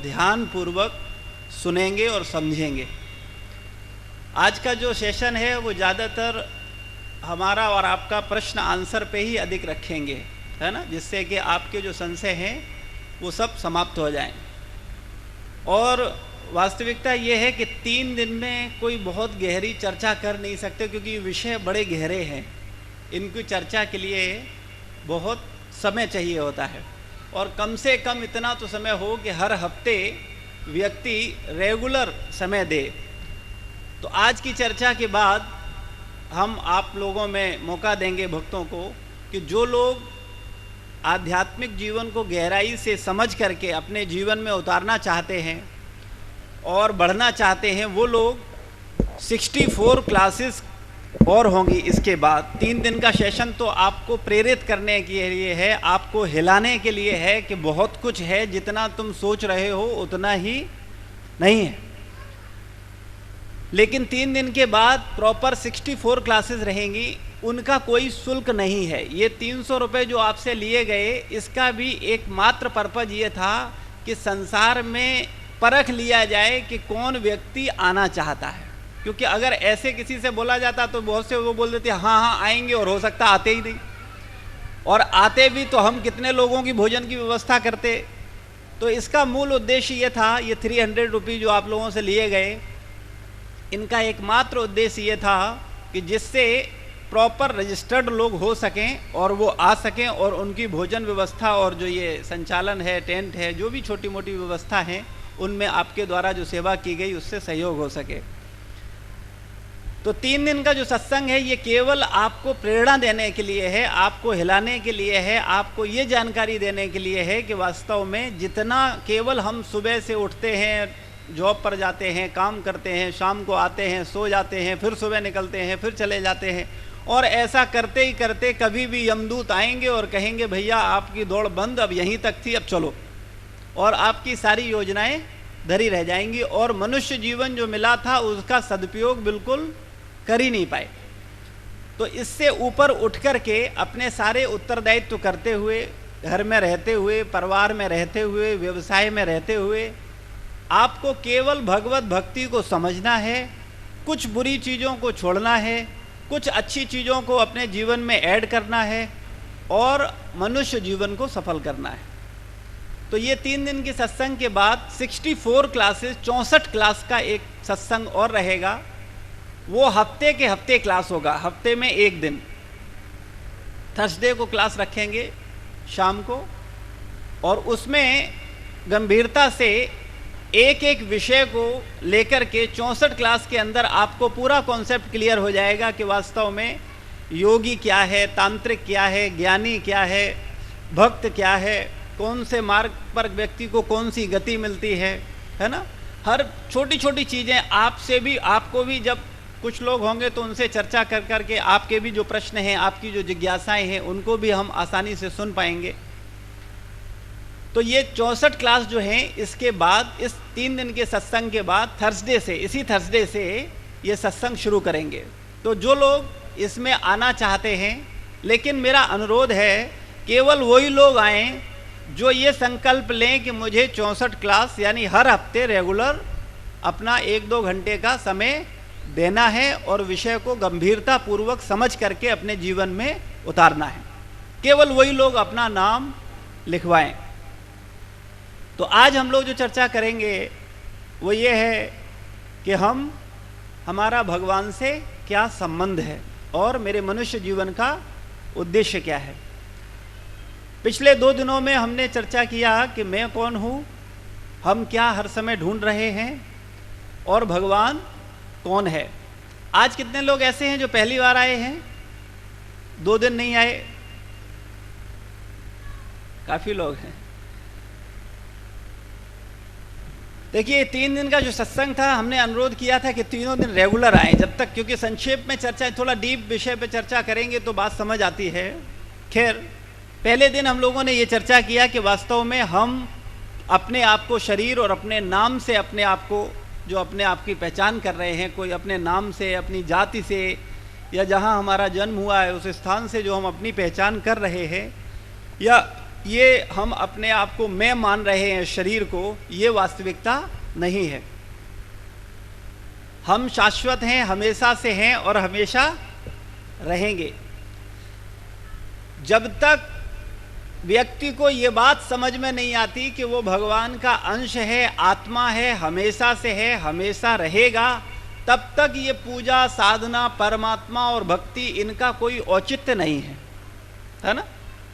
ध्यान पूर्वक सुनेंगे और समझेंगे। आज का जो सेशन है वो ज़्यादातर हमारा और आपका प्रश्न आंसर पे ही अधिक रखेंगे, है ना, जिससे कि आपके जो संशय हैं वो सब समाप्त हो जाएं। और वास्तविकता ये है कि 3 दिन में कोई बहुत गहरी चर्चा कर नहीं सकते, क्योंकि ये विषय बड़े गहरे हैं। इनकी चर्चा के लिए बहुत समय चाहिए होता है, और कम से कम इतना तो समय हो कि हर हफ्ते व्यक्ति रेगुलर समय दे। तो आज की चर्चा के बाद हम आप लोगों में मौका देंगे भक्तों को कि जो लोग आध्यात्मिक जीवन को गहराई से समझ करके अपने जीवन में उतारना चाहते हैं और बढ़ना चाहते हैं, वो लोग 64 क्लासेस और होंगी इसके बाद। 3 दिन का सेशन तो आपको प्रेरित करने के लिए है, आपको हिलाने के लिए है कि बहुत कुछ है, जितना तुम सोच रहे हो उतना ही नहीं है। लेकिन 3 दिन के बाद प्रॉपर 64 क्लासेस रहेंगी, उनका कोई शुल्क नहीं है। ये 300 रुपये जो आपसे लिए गए, इसका भी एकमात्र पर्पज ये था कि संसार में परख लिया जाए कि कौन व्यक्ति आना चाहता है। क्योंकि अगर ऐसे किसी से बोला जाता तो बहुत से वो बोल देते हाँ हाँ आएंगे, और हो सकता आते ही नहीं, और आते भी तो हम कितने लोगों की भोजन की व्यवस्था करते। तो इसका मूल उद्देश्य ये था, ये 300 रुपये जो आप लोगों से लिए गए, इनका एकमात्र उद्देश्य ये था कि जिससे प्रॉपर रजिस्टर्ड लोग हो सकें और वो आ सकें, और उनकी भोजन व्यवस्था और जो ये संचालन है, टेंट है, जो भी छोटी मोटी व्यवस्था है, उनमें आपके द्वारा जो सेवा की गई उससे सहयोग हो सके। तो 3 दिन का जो सत्संग है ये केवल आपको प्रेरणा देने के लिए है, आपको हिलाने के लिए है, आपको ये जानकारी देने के लिए है कि वास्तव में जितना केवल हम सुबह से उठते हैं, जॉब पर जाते हैं, काम करते हैं, शाम को आते हैं, सो जाते हैं, फिर सुबह निकलते हैं, फिर चले जाते हैं, और ऐसा करते ही करते कभी भी यमदूत आएंगे और कहेंगे भैया आपकी दौड़ बंद, अब यहीं तक थी, अब चलो, और आपकी सारी योजनाएं धरी रह जाएंगी, और मनुष्य जीवन जो मिला था उसका सदुपयोग बिल्कुल कर ही नहीं पाए। तो इससे ऊपर उठ कर के अपने सारे उत्तरदायित्व करते हुए, घर में रहते हुए, परिवार में रहते हुए, व्यवसाय में रहते हुए, आपको केवल भगवत भक्ति को समझना है, कुछ बुरी चीज़ों को छोड़ना है, कुछ अच्छी चीज़ों को अपने जीवन में ऐड करना है, और मनुष्य जीवन को सफल करना है। तो ये 3 दिन के सत्संग के बाद 64 क्लासेस, 64 क्लास का एक सत्संग और रहेगा। वो हफ्ते के हफ्ते क्लास होगा, हफ्ते में एक दिन, थर्सडे को क्लास रखेंगे शाम को, और उसमें गंभीरता से एक एक विषय को लेकर के 64 क्लास के अंदर आपको पूरा कॉन्सेप्ट क्लियर हो जाएगा कि वास्तव में योगी क्या है, तांत्रिक क्या है, ज्ञानी क्या है, भक्त क्या है, कौन से मार्ग पर व्यक्ति को कौन सी गति मिलती है ना। हर छोटी छोटी चीज़ें आपसे भी, आपको भी जब कुछ लोग होंगे तो उनसे चर्चा कर करके आपके भी जो प्रश्न हैं, आपकी जो जिज्ञासाएं हैं, उनको भी हम आसानी से सुन पाएंगे। तो ये 64 क्लास जो हैं, इसके बाद इस 3 दिन के सत्संग के बाद थर्सडे से, इसी थर्सडे से ये सत्संग शुरू करेंगे। तो जो लोग इसमें आना चाहते हैं, लेकिन मेरा अनुरोध है केवल वही लोग आएँ जो ये संकल्प लें कि मुझे 64 क्लास यानी हर हफ्ते रेगुलर अपना 1-2 घंटे का समय देना है, और विषय को गंभीरता पूर्वक समझ करके अपने जीवन में उतारना है। केवल वही लोग अपना नाम लिखवाएं। तो आज हम लोग जो चर्चा करेंगे वो ये है कि हमारा भगवान से क्या संबंध है, और मेरे मनुष्य जीवन का उद्देश्य क्या है। पिछले 2 दिनों में हमने चर्चा किया कि मैं कौन हूँ, हम क्या हर समय ढूंढ रहे हैं, और भगवान कौन है। आज कितने लोग ऐसे हैं जो पहली बार आए हैं, 2 दिन नहीं आए? काफ़ी लोग हैं। देखिए 3 दिन का जो सत्संग था, हमने अनुरोध किया था कि तीनों दिन रेगुलर आए जब तक, क्योंकि संक्षेप में चर्चा, थोड़ा डीप विषय पे चर्चा करेंगे तो बात समझ आती है। खैर, पहले दिन हम लोगों ने ये चर्चा किया कि वास्तव में हम अपने आप को शरीर और अपने नाम से, अपने आप को जो अपने आप की पहचान कर रहे हैं, कोई अपने नाम से, अपनी जाति से, या जहाँ हमारा जन्म हुआ है उस स्थान से जो हम अपनी पहचान कर रहे हैं, या ये हम अपने आप को मैं मान रहे हैं शरीर को, ये वास्तविकता नहीं है। हम शाश्वत हैं, हमेशा से हैं और हमेशा रहेंगे। जब तक व्यक्ति को ये बात समझ में नहीं आती कि वो भगवान का अंश है, आत्मा है, हमेशा से है, हमेशा रहेगा, तब तक ये पूजा, साधना, परमात्मा और भक्ति इनका कोई औचित्य नहीं है ना।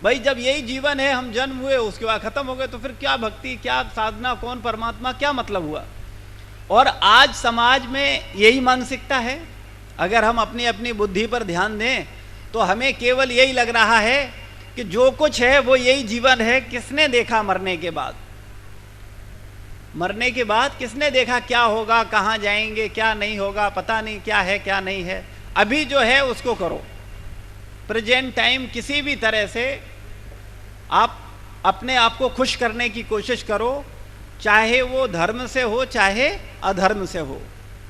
भाई जब यही जीवन है, हम जन्म हुए उसके बाद खत्म हो गए, तो फिर क्या भक्ति, क्या साधना, कौन परमात्मा, क्या मतलब हुआ। और आज समाज में यही मानसिकता है। अगर हम अपनी अपनी बुद्धि पर ध्यान दें तो हमें केवल यही लग रहा है कि जो कुछ है वो यही जीवन है। किसने देखा मरने के बाद? मरने के बाद किसने देखा क्या होगा, कहाँ जाएंगे, क्या नहीं होगा, पता नहीं क्या है क्या नहीं है। अभी जो है उसको करो। प्रेजेंट टाइम किसी भी तरह से आप अपने आप को खुश करने की कोशिश करो, चाहे वो धर्म से हो चाहे अधर्म से हो,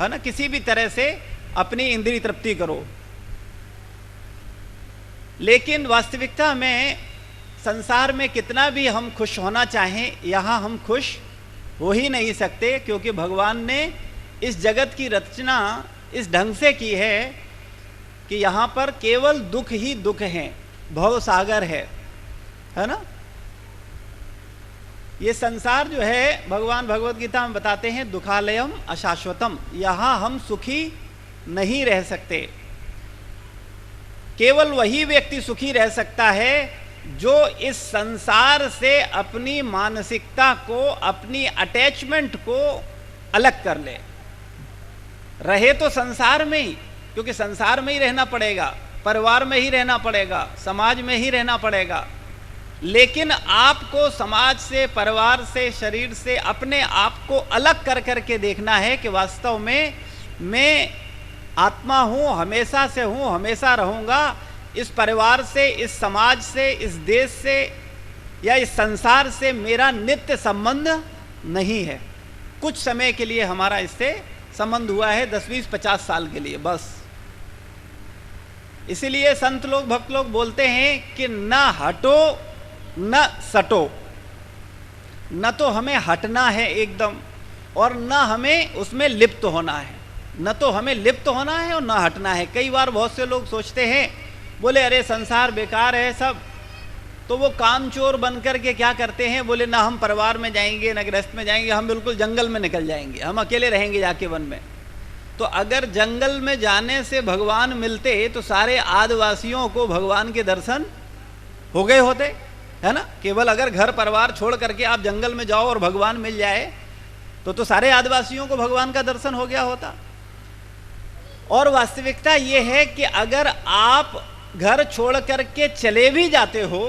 है ना। किसी भी तरह से अपनी इंद्रिय तृप्ति करो। लेकिन वास्तविकता में संसार में कितना भी हम खुश होना चाहें, यहाँ हम खुश हो ही नहीं सकते, क्योंकि भगवान ने इस जगत की रचना इस ढंग से की है कि यहाँ पर केवल दुख ही दुख हैं, भव सागर है ना। ये संसार जो है, भगवान भगवत गीता में बताते हैं, दुखालयम अशाश्वतम, यहाँ हम सुखी नहीं रह सकते। केवल वही व्यक्ति सुखी रह सकता है जो इस संसार से अपनी मानसिकता को, अपनी अटैचमेंट को अलग कर ले। रहे तो संसार में ही, क्योंकि संसार में ही रहना पड़ेगा, परिवार में ही रहना पड़ेगा, समाज में ही रहना पड़ेगा। लेकिन आपको समाज से, परिवार से, शरीर से अपने आप को अलग कर करके देखना है कि वास्तव में मैं आत्मा हूँ, हमेशा से हूँ, हमेशा रहूँगा। इस परिवार से, इस समाज से, इस देश से या इस संसार से मेरा नित्य संबंध नहीं है। कुछ समय के लिए हमारा इससे संबंध हुआ है, 10, 20, 50 साल के लिए बस। इसीलिए संत लोग, भक्त लोग बोलते हैं कि न हटो न सटो। न तो हमें हटना है एकदम, और न हमें उसमें लिप्त होना है। न तो हमें लिप्त होना है और न हटना है। कई बार बहुत से लोग सोचते हैं, बोले अरे संसार बेकार है सब, तो वो कामचोर बन कर के क्या करते हैं, बोले ना हम परिवार में जाएंगे, न गृहस्थ में जाएंगे, हम बिल्कुल जंगल में निकल जाएंगे, हम अकेले रहेंगे जाके वन में। तो अगर जंगल में जाने से भगवान मिलते तो सारे आदिवासियों को भगवान के दर्शन हो गए होते, है ना। केवल अगर घर परिवार छोड़ करके आप जंगल में जाओ और भगवान मिल जाए तो सारे आदिवासियों को भगवान का दर्शन हो गया होता। और वास्तविकता ये है कि अगर आप घर छोड़ करके चले भी जाते हो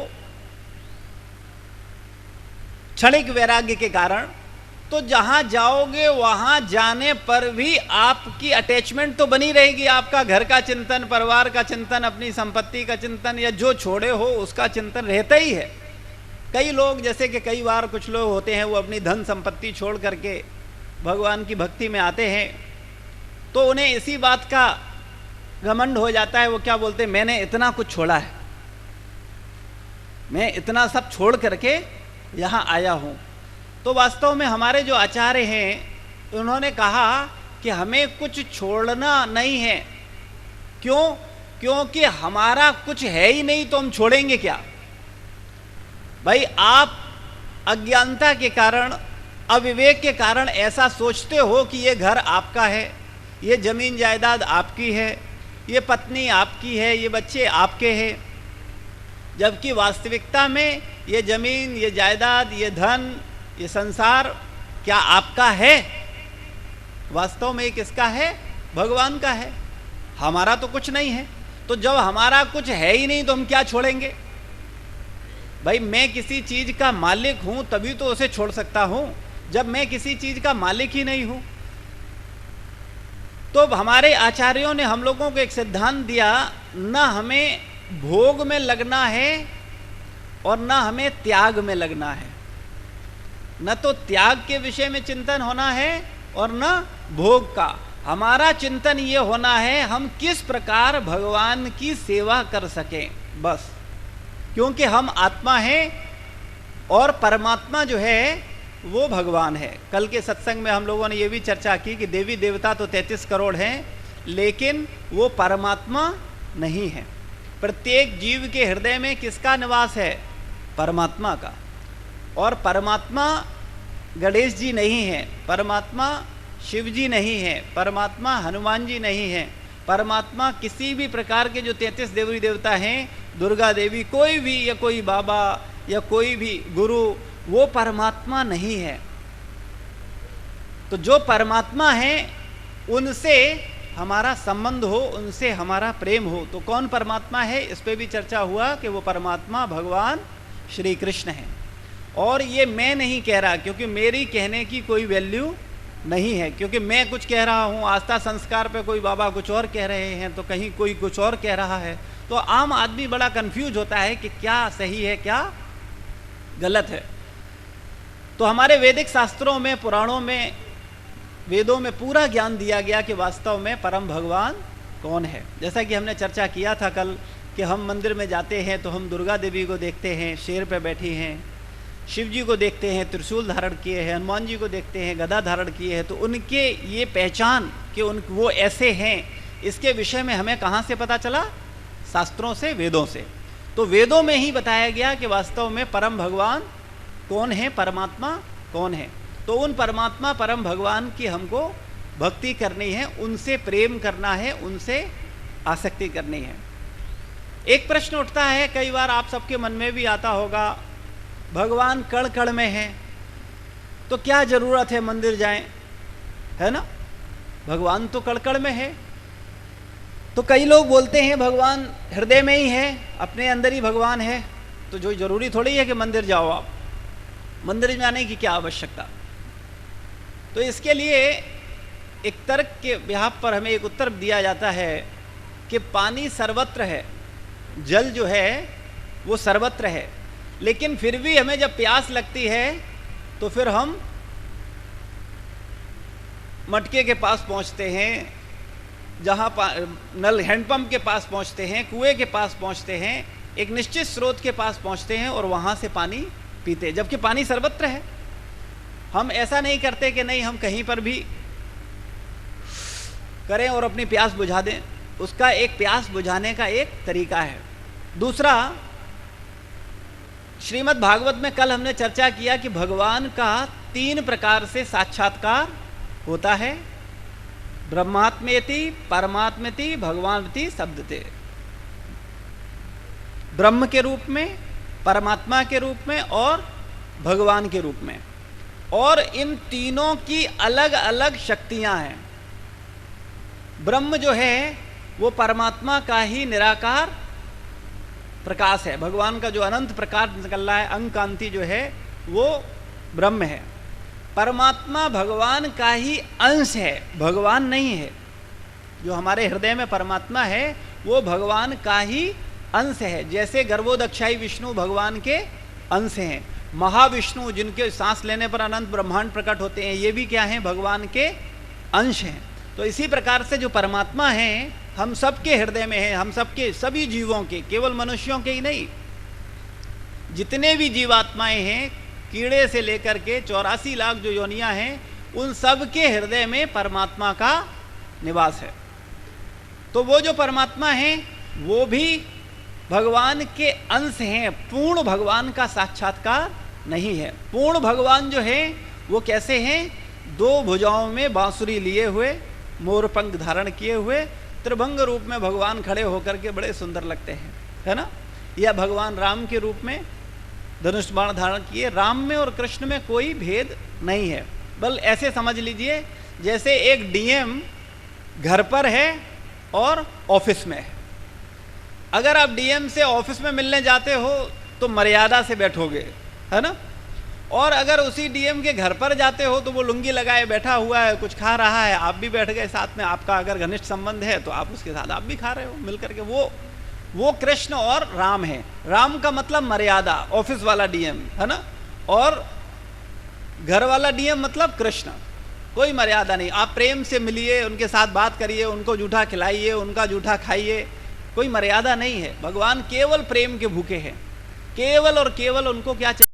क्षणिक वैराग्य के कारण, तो जहां जाओगे वहां जाने पर भी आपकी अटैचमेंट तो बनी रहेगी। आपका घर का चिंतन, परिवार का चिंतन, अपनी संपत्ति का चिंतन, या जो छोड़े हो उसका चिंतन रहता ही है। कई लोग, जैसे कि कई बार कुछ लोग होते हैं, वो अपनी धन संपत्ति छोड़ करके भगवान की भक्ति में आते हैं, तो उन्हें इसी बात का घमंड हो जाता है। वो क्या बोलते हैं, मैंने इतना कुछ छोड़ा है, मैं इतना सब छोड़ करके यहाँ आया हूँ। तो वास्तव में हमारे जो आचार्य हैं उन्होंने कहा कि हमें कुछ छोड़ना नहीं है। क्यों? क्योंकि हमारा कुछ है ही नहीं, तो हम छोड़ेंगे क्या। भाई आप अज्ञानता के कारण, अविवेक के कारण ऐसा सोचते हो कि ये घर आपका है, ये जमीन जायदाद आपकी है, ये पत्नी आपकी है, ये बच्चे आपके हैं, जबकि वास्तविकता में ये जमीन, ये जायदाद, ये धन, ये संसार क्या आपका है? वास्तव में किसका है? भगवान का है। हमारा तो कुछ नहीं है। तो जब हमारा कुछ है ही नहीं तो हम क्या छोड़ेंगे? भाई मैं किसी चीज का मालिक हूं तभी तो उसे छोड़ सकता हूं। जब मैं किसी चीज का मालिक ही नहीं हूं, तो हमारे आचार्यों ने हम लोगों को एक सिद्धांत दिया, न हमें भोग में लगना है और न हमें त्याग में लगना है। न तो त्याग के विषय में चिंतन होना है और न भोग का। हमारा चिंतन ये होना है हम किस प्रकार भगवान की सेवा कर सकें, बस। क्योंकि हम आत्मा हैं और परमात्मा जो है वो भगवान है। कल के सत्संग में हम लोगों ने ये भी चर्चा की कि देवी देवता तो 33 करोड़ हैं, लेकिन वो परमात्मा नहीं है। प्रत्येक जीव के हृदय में किसका निवास है? परमात्मा का। और परमात्मा गणेश जी नहीं है, परमात्मा शिव जी नहीं है, परमात्मा हनुमान जी नहीं है, परमात्मा किसी भी प्रकार के जो 33 देवी देवता हैं, दुर्गा देवी, कोई भी, या कोई बाबा या कोई भी गुरु, वो परमात्मा नहीं है। तो जो परमात्मा है उनसे हमारा संबंध हो, उनसे हमारा प्रेम हो। तो कौन परमात्मा है, इस पे भी चर्चा हुआ कि वो परमात्मा भगवान श्री कृष्ण है। और ये मैं नहीं कह रहा, क्योंकि मेरी कहने की कोई वैल्यू नहीं है, क्योंकि मैं कुछ कह रहा हूँ, आस्था संस्कार पे कोई बाबा कुछ और कह रहे हैं, तो कहीं कोई कुछ और कह रहा है, तो आम आदमी बड़ा कंफ्यूज होता है कि क्या सही है क्या गलत है। तो हमारे वैदिक शास्त्रों में, पुराणों में, वेदों में पूरा ज्ञान दिया गया कि वास्तव में परम भगवान कौन है। जैसा कि हमने चर्चा किया था कल कि हम मंदिर में जाते हैं तो हम दुर्गा देवी को देखते हैं, शेर पे बैठी हैं, शिव जी को देखते हैं, त्रिशूल धारण किए हैं, हनुमान जी को देखते हैं, गदा धारण किए हैं। तो उनके ये पहचान कि वो ऐसे हैं, इसके विषय में हमें कहाँ से पता चला? शास्त्रों से, वेदों से। तो वेदों में ही बताया गया कि वास्तव में परम भगवान कौन है, परमात्मा कौन है। तो उन परमात्मा परम भगवान की हमको भक्ति करनी है, उनसे प्रेम करना है, उनसे आसक्ति करनी है। एक प्रश्न उठता है, कई बार आप सबके मन में भी आता होगा, भगवान कण कण में है तो क्या जरूरत है मंदिर जाएं, है ना? भगवान तो कण कण में है। तो कई लोग बोलते हैं भगवान हृदय में ही है, अपने अंदर ही भगवान है, तो जो जरूरी थोड़ी है कि मंदिर जाओ आप, मंदिर जाने की क्या आवश्यकता। तो इसके लिए एक तर्क के बिहाफ पर हमें एक उत्तर दिया जाता है कि पानी सर्वत्र है, जल जो है वो सर्वत्र है, लेकिन फिर भी हमें जब प्यास लगती है तो फिर हम मटके के पास पहुंचते हैं, जहां नल हैंडपंप के पास पहुंचते हैं, कुएं के पास पहुंचते हैं, एक निश्चित स्रोत के पास पहुंचते हैं और वहां से पानी पीते हैं, जबकि पानी सर्वत्र है। हम ऐसा नहीं करते कि नहीं हम कहीं पर भी करें और अपनी प्यास बुझा दें। उसका एक प्यास बुझाने का एक तरीका है। दूसरा, श्रीमद् भागवत में कल हमने चर्चा किया कि भगवान का 3 प्रकार से साक्षात्कार होता है, ब्रह्मात्मेति, परमात्मेति, भगवानति शब्दते। ब्रह्म के रूप में, परमात्मा के रूप में और भगवान के रूप में। और इन तीनों की अलग अलग शक्तियां हैं। ब्रह्म जो है वो परमात्मा का ही निराकार प्रकाश है, भगवान का जो अनंत प्रकाश निकल रहा है, अंग कांति जो है वो ब्रह्म है। परमात्मा भगवान का ही अंश है, भगवान नहीं है। जो हमारे हृदय में परमात्मा है वो भगवान का ही अंश है। जैसे गर्भोदक्षाई विष्णु भगवान के अंश हैं, महाविष्णु जिनके सांस लेने पर अनंत ब्रह्मांड प्रकट होते हैं, ये भी क्या हैं? भगवान के अंश हैं। तो इसी प्रकार से जो परमात्मा हैं हम सबके हृदय में है, हम सबके, सभी जीवों के, केवल मनुष्यों के ही नहीं, जितने भी जीवात्माएं हैं, कीड़े से लेकर के 84 लाख जो योनियां हैं, उन सब के हृदय में परमात्मा का निवास है। तो वो जो परमात्मा हैं वो भी भगवान के अंश हैं, पूर्ण भगवान का साक्षात्कार नहीं है। पूर्ण भगवान जो है वो कैसे हैं? 2 भुजाओं में बांसुरी लिए हुए, मोरपंख धारण किए हुए, त्रिभंग रूप में भगवान खड़े होकर के बड़े सुंदर लगते हैं, है ना? या भगवान राम के रूप में धनुष बाण धारण किए। राम में और कृष्ण में कोई भेद नहीं है, बल ऐसे समझ लीजिए जैसे एक डीएम घर पर है और ऑफिस में है। अगर आप डीएम से ऑफिस में मिलने जाते हो तो मर्यादा से बैठोगे, है ना? और अगर उसी डीएम के घर पर जाते हो तो वो लुंगी लगाए बैठा हुआ है, कुछ खा रहा है, आप भी बैठ गए साथ में, आपका अगर घनिष्ठ संबंध है तो आप उसके साथ आप भी खा रहे हो मिल करके। वो कृष्ण और राम है। राम का मतलब मर्यादा, ऑफिस वाला डीएम, है ना? और घर वाला डीएम मतलब कृष्ण, कोई मर्यादा नहीं। आप प्रेम से मिलिए, उनके साथ बात करिए, उनको जूठा खिलाइए, उनका जूठा खाइए, कोई मर्यादा नहीं है। भगवान केवल प्रेम के भूखे हैं, केवल और केवल उनको क्या चाहिए?